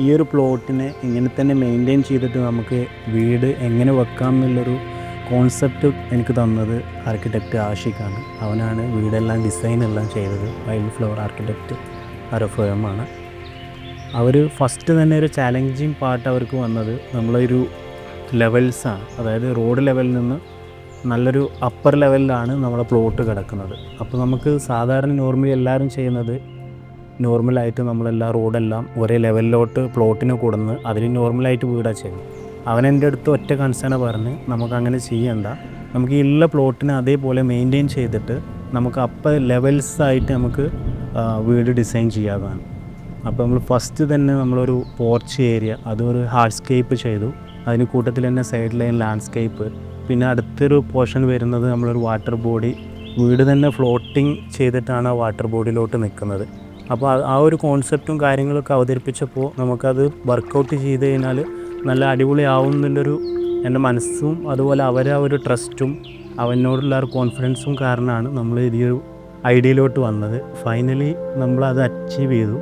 ഈ ഒരു പ്ലോട്ടിനെ ഇങ്ങനെ തന്നെ മെയിൻറ്റെയിൻ ചെയ്തിട്ട് നമുക്ക് വീട് എങ്ങനെ വെക്കാം എന്നുള്ളൊരു കോൺസെപ്റ്റ് എനിക്ക് തന്നത് ആർക്കിടെക്റ്റ് ആഷിഖാണ്. അവനാണ് വീടെല്ലാം ഡിസൈനെല്ലാം ചെയ്തത്. വൈൽഡ് ഫ്ലവർ ആർക്കിടെക്റ്റ് അരഫോയമാണ്. അവർ ഫസ്റ്റ് തന്നെ ഒരു ചാലഞ്ചിങ് പാർട്ട് അവർക്ക് വന്നത് നമ്മളൊരു ലെവൽസാണ്. അതായത് റോഡ് ലെവലിൽ നിന്ന് നല്ലൊരു അപ്പർ ലെവലിലാണ് നമ്മളെ പ്ലോട്ട് കിടക്കുന്നത്. അപ്പോൾ നമുക്ക് സാധാരണ നോർമലി എല്ലാവരും ചെയ്യുന്നത് നോർമലായിട്ട് നമ്മളെല്ലാം റോഡെല്ലാം ഒരേ ലെവലിലോട്ട് പ്ലോട്ടിന് കൊടുന്ന് അതിന് നോർമലായിട്ട് വീടാണ് ചെയ്യുന്നത്. അവൻ എൻ്റെ അടുത്ത് ഒറ്റ കൺസേൺ പറഞ്ഞ് നമുക്കങ്ങനെ ചെയ്യണ്ട, നമുക്ക് ഈ ഉള്ള പ്ലോട്ടിനെ അതേപോലെ മെയിൻറ്റെയിൻ ചെയ്തിട്ട് നമുക്ക് അപ്പർ ലെവൽസായിട്ട് നമുക്ക് വീട് ഡിസൈൻ ചെയ്യാതാണ്. അപ്പോൾ നമ്മൾ ഫസ്റ്റ് തന്നെ നമ്മളൊരു പോർച്ച് ഏരിയ അതൊരു ഹാർഡ്സ്കേപ്പ് ചെയ്തു. അതിന് കൂട്ടത്തിൽ തന്നെ സൈഡ് ലൈൻ ലാൻഡ്സ്കേപ്പ്, പിന്നെ അടുത്തൊരു പോർഷൻ വരുന്നത് നമ്മളൊരു വാട്ടർ ബോഡി, വീട് തന്നെ ഫ്ലോട്ടിങ് ചെയ്തിട്ടാണ് ആ വാട്ടർ ബോഡിയിലോട്ട് നിൽക്കുന്നത്. അപ്പോൾ ആ ഒരു കോൺസെപ്റ്റും കാര്യങ്ങളൊക്കെ അവതരിപ്പിച്ചപ്പോൾ നമുക്കത് വർക്കൗട്ട് ചെയ്ത് കഴിഞ്ഞാൽ നല്ല അടിപൊളിയാവും എന്നുള്ളൊരു എൻ്റെ മനസ്സും അതുപോലെ അവരെ ഒരു ട്രസ്റ്റും അവനോടുള്ള ഒരു കോൺഫിഡൻസും കാരണമാണ് നമ്മൾ ഈ ഒരു ഐഡിയയിലോട്ട് വന്നത്. ഫൈനലി നമ്മളത് അച്ചീവ് ചെയ്തു.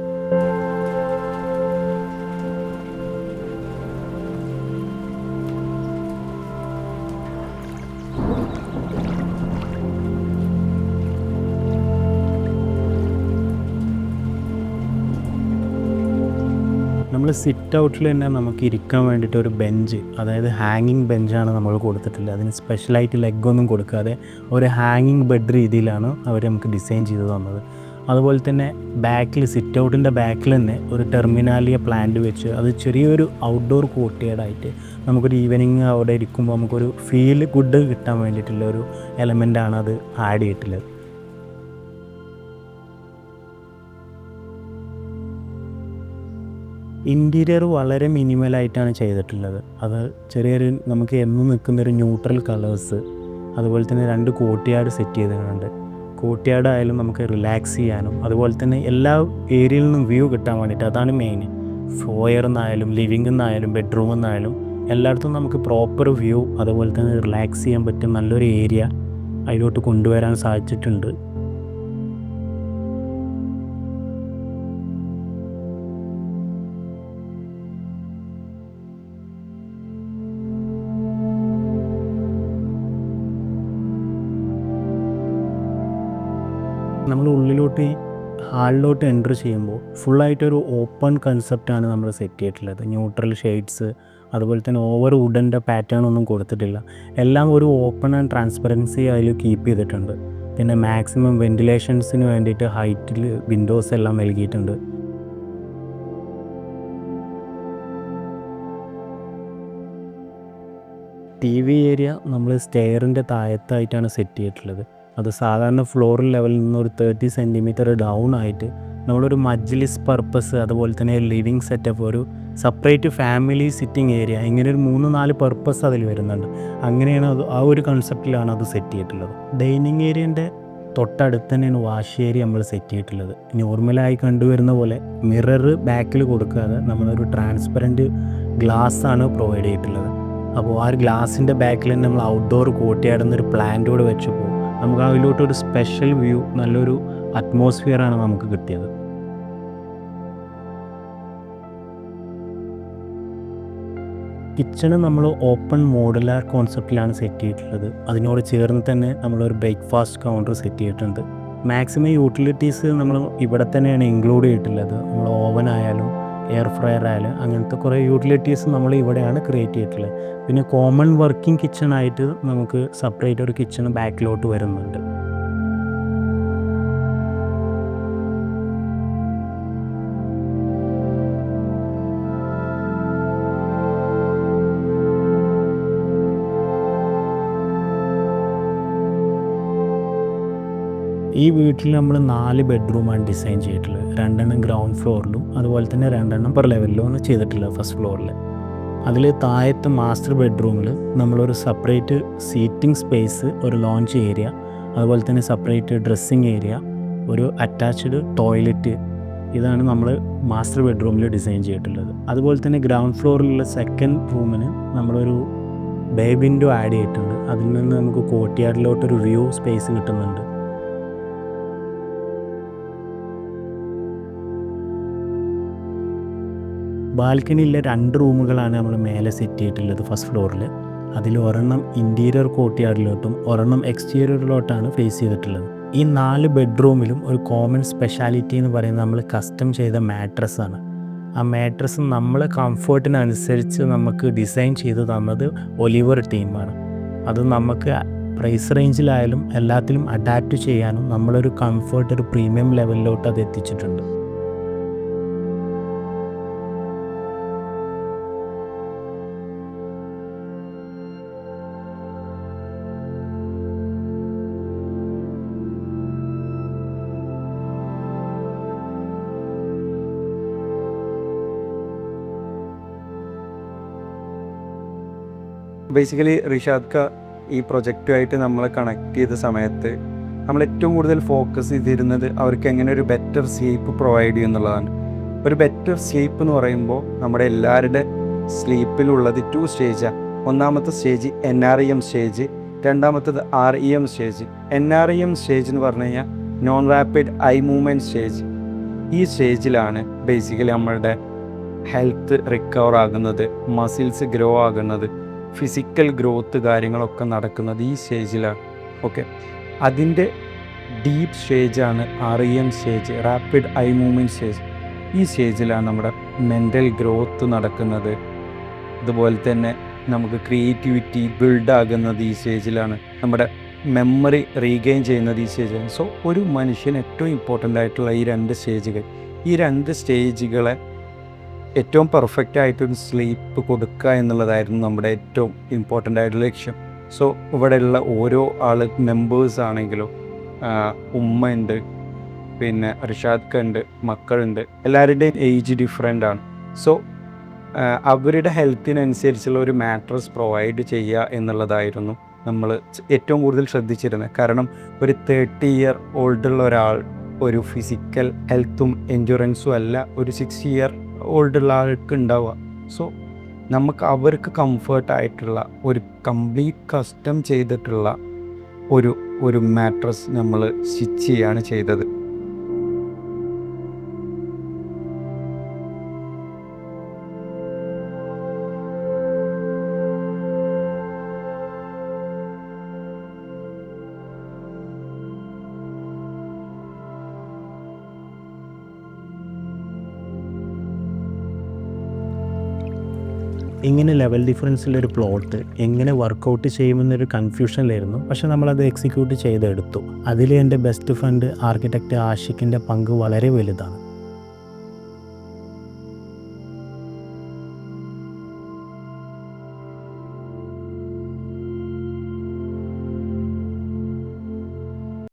നമ്മൾ സിറ്റ് ഔട്ടിൽ തന്നെ നമുക്ക് ഇരിക്കാൻ വേണ്ടിയിട്ട് ഒരു ബെഞ്ച്, അതായത് ഹാങ്ങിങ് ബെഞ്ചാണ് നമ്മൾ കൊടുത്തിട്ടുള്ളത്. അതിന് സ്പെഷ്യലായിട്ട് ലെഗൊന്നും കൊടുക്കാതെ ഒരു ഹാങ്ങിങ് ബെഡ് രീതിയിലാണ് അവർ നമുക്ക് ഡിസൈൻ ചെയ്ത് തന്നത്. അതുപോലെ തന്നെ ബാക്കിൽ സിറ്റ് ഔട്ടിൻ്റെ ബാക്കിൽ തന്നെ ഒരു ടെർമിനാലിയ പ്ലാന്റ് വെച്ച് അത് ചെറിയൊരു ഔട്ട്ഡോർ കോർട്ടിയാടായിട്ട് നമുക്കൊരു ഈവനിങ് അവിടെ ഇരിക്കുമ്പോൾ നമുക്കൊരു ഫീൽ ഗുഡ് കിട്ടാൻ വേണ്ടിയിട്ടുള്ള ഒരു എലമെൻ്റാണ് അത് ആഡ് ചെയ്തിട്ടുള്ളത്. ഇൻറ്റീരിയർ വളരെ മിനിമലായിട്ടാണ് ചെയ്തിട്ടുള്ളത്. അത് ചെറിയൊരു നമുക്ക് എന്നും നിൽക്കുന്നൊരു ന്യൂട്രൽ കളേഴ്സ്, അതുപോലെ തന്നെ 2 കോർട്ട്യാർഡ് സെറ്റ് ചെയ്തിട്ടുണ്ട്. കോർട്ട്യാർഡ് ആയാലും നമുക്ക് റിലാക്സ് ചെയ്യാനും അതുപോലെ തന്നെ എല്ലാ ഏരിയയിൽ നിന്നും വ്യൂ കിട്ടാൻ വേണ്ടിയിട്ട്, അതാണ് മെയിൻ. ഫോയറിൽ നിന്നായാലും ലിവിങ്ങിൽ നിന്നായാലും ബെഡ്റൂമിൽ നിന്നായാലും എല്ലായിടത്തും നമുക്ക് പ്രോപ്പർ വ്യൂ അതുപോലെ തന്നെ റിലാക്സ് ചെയ്യാൻ പറ്റും നല്ലൊരു ഏരിയ അതിലോട്ട് കൊണ്ടുവരാൻ സാധിച്ചിട്ടുണ്ട്. നമ്മൾ ഉള്ളിലോട്ട് ഹാളിലോട്ട് എൻ്റർ ചെയ്യുമ്പോൾ ഫുള്ളായിട്ടൊരു ഓപ്പൺ കൺസെപ്റ്റാണ് നമ്മൾ സെറ്റ് ചെയ്തിട്ടുള്ളത്. ന്യൂട്രൽ ഷെയ്ഡ്സ് അതുപോലെ തന്നെ ഓവർ വുഡൻ്റെ പാറ്റേൺ ഒന്നും കൊടുത്തിട്ടില്ല. എല്ലാം ഒരു ഓപ്പൺ ആൻഡ് ട്രാൻസ്പെറൻസി അതിൽ കീപ്പ് ചെയ്തിട്ടുണ്ട്. പിന്നെ മാക്സിമം വെൻറ്റിലേഷൻസിന് വേണ്ടിയിട്ട് ഹൈറ്റിൽ വിൻഡോസ് എല്ലാം നൽകിയിട്ടുണ്ട്. ടി വി ഏരിയ നമ്മൾ സ്റ്റെയറിൻ്റെ താഴത്തായിട്ടാണ് സെറ്റ് ചെയ്തിട്ടുള്ളത്. അത് സാധാരണ ഫ്ലോർ ലെവലിൽ നിന്ന് ഒരു 30 സെൻറ്റിമീറ്റർ ഡൗൺ ആയിട്ട് നമ്മളൊരു മജ്ലിസ് പർപ്പസ് അതുപോലെ തന്നെ ലിവിങ് സെറ്റപ്പ്, ഒരു സെപ്പറേറ്റ് ഫാമിലി സിറ്റിംഗ് ഏരിയ, ഇങ്ങനെ ഒരു 3-4 പർപ്പസ് അതിൽ വരുന്നുണ്ട്. അങ്ങനെയാണ് അത് ആ ഒരു കൺസെപ്റ്റിലാണ് അത് സെറ്റ് ചെയ്തിട്ടുള്ളത്. ഡൈനിങ് ഏരിയൻ്റെ തൊട്ടടുത്ത് തന്നെയാണ് വാഷ് ഏരിയ നമ്മൾ സെറ്റ് ചെയ്തിട്ടുള്ളത്. നോർമലായി കണ്ടുവരുന്ന പോലെ മിറർ ബാക്കിൽ കൊടുക്കാതെ നമ്മളൊരു ട്രാൻസ്പെറൻറ്റ് ഗ്ലാസ്സാണ് പ്രൊവൈഡ് ചെയ്തിട്ടുള്ളത്. അപ്പോൾ ആ ഒരു ഗ്ലാസിൻ്റെ ബാക്കിൽ തന്നെ നമ്മൾ ഔട്ട്ഡോർ കോർട്ട്യാർഡെന്നൊരു പ്ലാന്റോട് വെച്ചപ്പോൾ നമുക്ക് അതിലോട്ടൊരു സ്പെഷ്യൽ വ്യൂ, നല്ലൊരു അറ്റ്മോസ്ഫിയറാണ് നമുക്ക് കിട്ടിയത്. കിച്ചണ് നമ്മൾ ഓപ്പൺ മോഡുലാർ കോൺസെപ്റ്റിലാണ് സെറ്റ് ചെയ്തിട്ടുള്ളത്. അതിനോട് ചേർന്ന് തന്നെ നമ്മളൊരു ബ്രേക്ക്ഫാസ്റ്റ് കൗണ്ടർ സെറ്റ് ചെയ്തിട്ടുണ്ട്. മാക്സിമം യൂട്ടിലിറ്റീസ് നമ്മൾ ഇവിടെ തന്നെയാണ് ഇൻക്ലൂഡ് ചെയ്തിട്ടുള്ളത്. നമ്മൾ ഓവൻ ആയാലും എയർ ഫ്രയർ ആയാലും അങ്ങനത്തെ കുറേ യൂട്ടിലിറ്റീസ് നമ്മൾ ഇവിടെയാണ് ക്രിയേറ്റ് ചെയ്തിട്ടുള്ളത്. പിന്നെ കോമൺ വർക്കിംഗ് കിച്ചണായിട്ട് നമുക്ക് സെപ്പറേറ്റ് ഒരു കിച്ചൺ ബാക്കിലോട്ട് വരുന്നുണ്ട്. ഈ വീട്ടിൽ നമ്മൾ 4 ബെഡ്റൂമാണ് ഡിസൈൻ ചെയ്തിട്ടുള്ളത്. 2 ഗ്രൗണ്ട് ഫ്ലോറിലും അതുപോലെ തന്നെ 2 പെർ ലെവലിലുമാണ് ചെയ്തിട്ടുള്ളത് ഫസ്റ്റ് ഫ്ലോറിൽ. അതിൽ താഴത്തെ മാസ്റ്റർ ബെഡ്റൂമിൽ നമ്മളൊരു സെപ്പറേറ്റ് സീറ്റിംഗ് സ്പേസ്, ഒരു ലോഞ്ച് ഏരിയ, അതുപോലെ തന്നെ സെപ്പറേറ്റ് ഡ്രസ്സിങ് ഏരിയ, ഒരു അറ്റാച്ച്ഡ് ടോയ്ലറ്റ്, ഇതാണ് നമ്മൾ മാസ്റ്റർ ബെഡ്റൂമിൽ ഡിസൈൻ ചെയ്തിട്ടുള്ളത്. അതുപോലെ തന്നെ ഗ്രൗണ്ട് ഫ്ലോറിലുള്ള സെക്കൻഡ് റൂമിന് നമ്മളൊരു ബേ വിൻഡോ ആഡ് ചെയ്തിട്ടുണ്ട്. അതിൽ നിന്ന് നമുക്ക് കോർട്ട്യാർഡിലോട്ടൊരു വ്യൂ സ്പേസ് കിട്ടുന്നുണ്ട്. ബാൽക്കണിയിലെ 2 റൂമുകളാണ് നമ്മൾ മേലെ സെറ്റ് ചെയ്തിട്ടുള്ളത് ഫസ്റ്റ് ഫ്ലോറിൽ. അതിൽ ഒരെണ്ണം ഇൻറ്റീരിയർ കോർട്ട്യാർഡിലോട്ടും ഒരെണ്ണം എക്സ്റ്റീരിയറിലോട്ടാണ് ഫേസ് ചെയ്തിട്ടുള്ളത്. ഈ 4 ബെഡ്റൂമിലും ഒരു കോമൺ സ്പെഷ്യാലിറ്റി എന്ന് പറയുന്നത് നമ്മൾ കസ്റ്റം ചെയ്ത മാട്രസ്സാണ്. ആ മാട്രസ് നമ്മളെ കംഫർട്ടിനനുസരിച്ച് നമുക്ക് ഡിസൈൻ ചെയ്ത് തന്നത് ഒലിവർ ടീമാണ്. അത് നമുക്ക് പ്രൈസ് റേഞ്ചിലായാലും എല്ലാത്തിലും അഡാപ്റ്റ് ചെയ്യാനും നമ്മളൊരു കംഫർട്ട്, ഒരു പ്രീമിയം ലെവലിലോട്ട് അത് എത്തിച്ചിട്ടുണ്ട്. ബേസിക്കലി റിഷാദ് ക ഈ പ്രൊജക്റ്റുമായിട്ട് നമ്മളെ കണക്ട് ചെയ്ത സമയത്ത് നമ്മൾ ഏറ്റവും കൂടുതൽ ഫോക്കസ് ചെയ്തിരുന്നത് അവർക്ക് എങ്ങനെ ഒരു ബെറ്റർ സ്ലീപ്പ് പ്രൊവൈഡ് ചെയ്യും എന്നുള്ളതാണ്. ഒരു ബെറ്റർ സ്ലീപ്പ് എന്ന് പറയുമ്പോൾ നമ്മുടെ എല്ലാവരുടെ സ്ലീപ്പിലുള്ളത് 2 സ്റ്റേജാണ്. ഒന്നാമത്തെ സ്റ്റേജ് NREM സ്റ്റേജ്, രണ്ടാമത്തത് REM സ്റ്റേജ്. NREM സ്റ്റേജ് എന്ന് പറഞ്ഞു കഴിഞ്ഞാൽ non rapid eye movement stage. ഈ സ്റ്റേജിലാണ് ബേസിക്കലി നമ്മളുടെ ഹെൽത്ത് റിക്കവർ ആകുന്നത്, മസിൽസ് ഗ്രോ ആകുന്നത്, ഫിസിക്കൽ ഗ്രോത്ത് കാര്യങ്ങളൊക്കെ നടക്കുന്നത് ഈ സ്റ്റേജിലാണ്. ഓക്കെ, അതിൻ്റെ ഡീപ്പ് സ്റ്റേജാണ് REM stage, rapid eye movement stage. ഈ സ്റ്റേജിലാണ് നമ്മുടെ മെൻ്റൽ ഗ്രോത്ത് നടക്കുന്നത്. അതുപോലെ തന്നെ നമുക്ക് ക്രിയേറ്റിവിറ്റി ബിൽഡ് ആകുന്നത് ഈ സ്റ്റേജിലാണ്. നമ്മുടെ മെമ്മറി റീഗെയിൻ ചെയ്യുന്നത് ഈ സ്റ്റേജിലാണ്. സോ ഒരു മനുഷ്യന് ഏറ്റവും ഇമ്പോർട്ടൻ്റ് ആയിട്ടുള്ള ഈ 2 സ്റ്റേജുകൾ, ഈ 2 സ്റ്റേജുകളെ ഏറ്റവും പെർഫെക്റ്റ് ആയിട്ടൊരു സ്ലീപ്പ് കൊടുക്കുക എന്നുള്ളതായിരുന്നു നമ്മുടെ ഏറ്റവും ഇമ്പോർട്ടൻ്റ് ആയിട്ടുള്ള ലക്ഷ്യം. സോ ഇവിടെയുള്ള ഓരോ മെമ്പേഴ്സ് ആണെങ്കിലും ഉമ്മ ഉണ്ട്, പിന്നെ റിഷാദ് ക ഉണ്ട്, മക്കളുണ്ട്, എല്ലാവരുടെയും ഏജ് ഡിഫറെൻ്റ് ആണ്. സോ അവരുടെ ഹെൽത്തിനനുസരിച്ചുള്ള ഒരു മാട്രസ് പ്രൊവൈഡ് ചെയ്യുക എന്നുള്ളതായിരുന്നു നമ്മൾ ഏറ്റവും കൂടുതൽ ശ്രദ്ധിച്ചിരുന്നത്. കാരണം ഒരു 30 ഇയർ ഓൾഡുള്ള ഒരാൾ ഒരു ഫിസിക്കൽ ഹെൽത്തും എൻഡ്യൂറൻസും അല്ല ഒരു 60 ഇയർ ഓൾഡുള്ള ആൾക്ക് ഉണ്ടാവുക. സോ നമുക്ക് അവർക്ക് കംഫർട്ടായിട്ടുള്ള ഒരു കംപ്ലീറ്റ് കസ്റ്റം ചെയ്തിട്ടുള്ള ഒരു മാട്രസ് നമ്മൾ സ്റ്റിച്ച് ചെയ്യാണ് ചെയ്തത്. ഇങ്ങനെ ലെവൽ ഡിഫറൻസിലൊരു പ്ലോട്ട് എങ്ങനെ വർക്കൗട്ട് ചെയ്യുമെന്നൊരു കൺഫ്യൂഷനിലായിരുന്നു. പക്ഷെ നമ്മളത് എക്സിക്യൂട്ട് ചെയ്തെടുത്തു. അതിൽ എൻ്റെ ബെസ്റ്റ് ഫ്രണ്ട് ആർക്കിടെക്റ്റ് ആഷിഖിൻ്റെ പങ്ക് വളരെ വലുതാണ്.